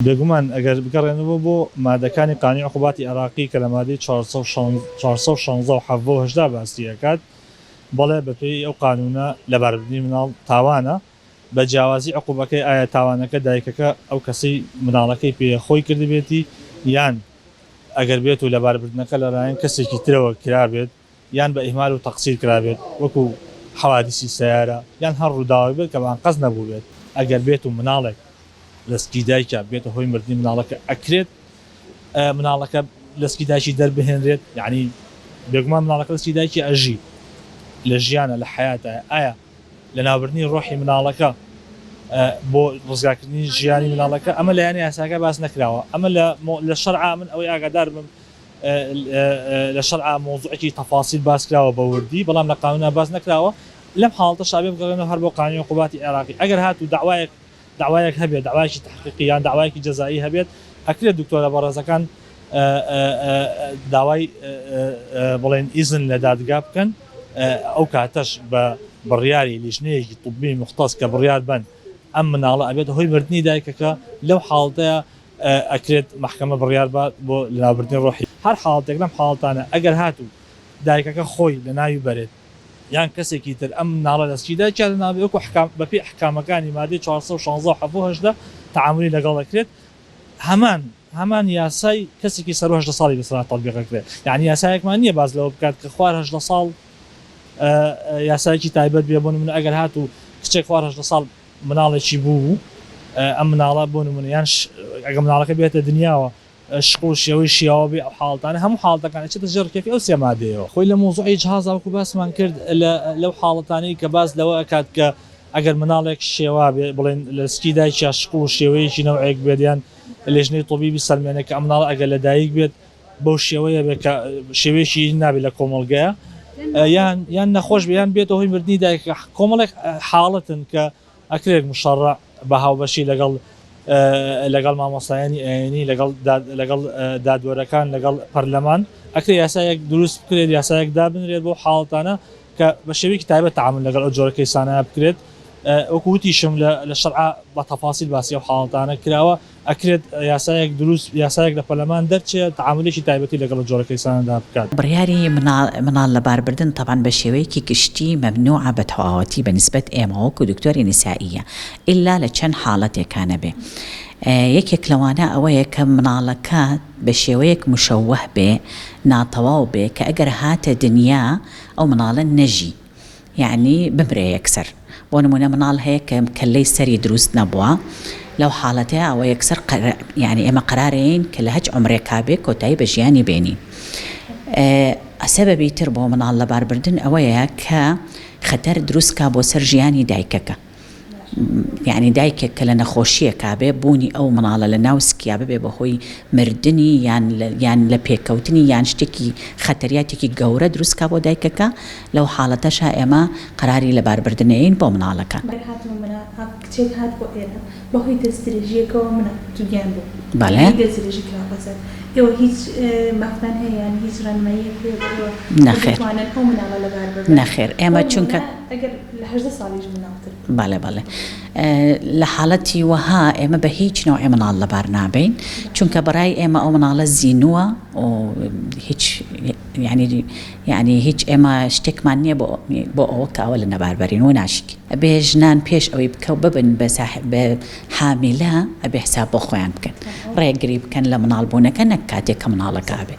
بێگومان ئەگەر بگەڕێنەوە بۆ مادەکانی قانونی عقوباتی عێراقی کە لە مادەی 416 باسی دەکات، بەڵێ بەپێی ئەو قانونە لەباربردنی مناڵ تاوانە، بە جیاوازی عقوبەکەی ئایا تاوانەکە دایکەکە ئەو کەسەی مناڵەکەی پێخۆی کردبێتی یان ئەگەر بێت و لەباربردنەکە لەلایەن کەسێکی ترەوە کرابێت یان بە ئیهمال و تەقسیر کرابێت وەکو حەوادیسی سەیارە یان هەر ڕووداوی بێت کە بەڵام قەست نەبوو بێت. ئەگەر بێت و مناڵێک لەسکی دایکە بێتە هۆی مردنی مناڵەکە ئەکرێت مناڵەکە لەسکی دایکی دەربهێنرێت، یعنی بێگومان مناڵەکە لەسکی دایکی ئەژی لە ژیانە لە حیاتە ئایا لە ناوبردنی ڕۆحی مناڵەکە بۆ ڕزگارکردنی ژیانی مناڵەکە ئەمە لە یانی یاساکە باس نەکراوە. ئەمە لە شەرعا من ئەوەی ئاگادار بم لە شەرعا مۆزوعێکی تەفاسیل باس کراوە بە وردی، بەڵام لە قانونە باس نەکراوە. لەم حاڵەتە شابێ بگەڕێنەوە هەر بۆ قانونی عقوباتی عێراقی. ئەگەر هات و داوایەک هەبێت، داوایەکی تحقیقی یان داوایەکی جەزایی هەبێت، ئەکرێت دکتۆرە بەڕێزەکان داوای بڵێن ئیزن لە دادگا بکەن، ئەو کاتەش بە بڕیاری لیژنەیەکی طبی مختص کە بڕیار بن ئەم مناڵە ئەبێت هۆی مردنی دایکەکە. لەو حاڵەتەیە ئەکرێت محکەمە بڕیار بۆ لەناوبردنی ڕۆحی. هەر حاڵەتێک لەم حاڵەتانە ئەگەر هات و دایکەکە خۆی لە ناوی بەرێت یان کەسێکی تر ئەم مناڵە لەسکی دایکە لەناوی وەکو بەپێی ئەحکامەکانی مادەی 416 تعاملی لەگەڵ دەکرێت، هەمان یاسای کەسێکی سەر 18 ساڵی بەسەرات تەطبیقەکرێت. یعنی یاسایەکمان نییە باز لەوە بکات کە خوار 18 ساڵ یاسایەکی تایبەت بێ. بۆ نمونە ئەگەر هات و کچێک خوار 18 ساڵ مناڵێکی بوو ئەم مناڵە بۆ نمونە یان ئەگە مناڵەکە بێتە دنیاوە شقڵ شێوەی شیاوە بێ ئەو حاڵەتانە هەموو حاڵەتەکان چێتە ژێر کێفی ئەو سێ مادەیەوە. خۆی لە مۆزوعی جیهازا وەکو باسمان کرد لەو حاڵەتانەی کە باز لەوە ئەکات کە ئەگەر مناڵێک شێوا بێ بڵێن لەسکی دایکیا شقڵ و شێوەیەکی نەوعێک بێت یان لێژنەی طبیبی سەلمێنێک کە ئەم مناڵە ئەگەر لە دایک بێت بەو شێوەیە بێت کە شێوەیەکی نابێت لە کۆمەڵگەیە یان نەخۆش بیان بێتە هۆی مردنی دایکە. کۆمەڵێک حاڵەتن کە ئەکرێت مشەڕع بە هاوبەشی لەگەڵ مامۆستایانی ئاینی لەگەڵ دادوەرەکان لەگەڵ پەرلەمان ئەکرێت یاسایەک دروست بکرێت، یاسایەک دابنرێت بۆ حاڵەتانە کە بە شێوەیەکی تایبەت تەعامل لەگەڵ ئەو جۆرە کەیسانە بکرێت. وەکو وتیشم لە شەرعا بە تەفاسیل باسی ئەو حاڵەتانە کراوە، ئەکرێت یاسایەک دروست یاسایەک لە پەرلەمان دەرچێت تەعاملێکی تایبەتی لەگەڵ جۆرە کەیسانەدا بکات. بڕیاری مناڵ لەباربردن طبعاً بە شێوەیەکی گشتی مەمنوعە بە تەواوەتی بەنسبەت ئێمە وەکو دکتۆری نسائیە ئللا لە چەند حاڵەتێکانە بێ. یەکێک لەوانە ئەوەیە کە مناڵەکە بە شێوەیەک مشەوەه بێ، ناتەواو بێ، کە ئەگەر هاتە دنیا ئەو مناڵە نەژی، یعنی بمرێ یەکسەر. بۆ نمونە مناڵ هەیە کە کەلەی سەری دروست نەبووە، لەو حاڵەتەیە ئەوە یەکسەر یعنی ئێمە قەرارین کە لە هەچ عمرێکا بێ کۆتایی بە ژیانی بێنی. سەبەبی تر بۆ مناڵ لەباربردن ئەوەیە کە خەتەر دروستکە بۆ سەر ژیانی دایکەکە. یعنی دایکێک کە لە نەخۆشیەکە بێ بوونی ئەو مناڵە لە ناوسکیا ببێ بەهۆی مردنی یان لە پێکەوتنی یان شتێکی خەتەریاتێکی گەورە دروستکە بۆ دایکەکە، لەو حاڵەتەشە ئێمە قەراری لەباربردنەیەین بۆ مناڵەکان. کچێک هات بۆ ئێرە بەهۆی دەستدرێژیەکەوە منە توگیان بوو. بەڵێ دەستدرێژی کرا بەسەر ئێوە هیچ مەفتان هەیە یان هیچ ڕێنماییەک هەیە بۆ نەخێر ئەو مناڵە لەباربردن؟ نەخێر ئێمە چونکە ئەگەر لە 18 ساڵیش مناڵتر بەڵێ لە حاڵەتی وەها ئێمە بە هیچ نوعی مناڵ لەبار نابین، چونکە بەڕای ئێمە ئەو مناڵە زیینووە و هیچ یعنی هیچ ئێمە شتێکمان نییە بۆ ئەوە کاوە لە نەباربەرین و ناشکی بێژنان پێش ئەوەی بکە و ببن بە حامیلە ئەبێ حساب بۆ خۆیان بکەن، ڕێگری بکەن لە مناڵبوونەکە نەک کاتێک کە مناڵەکە بێت.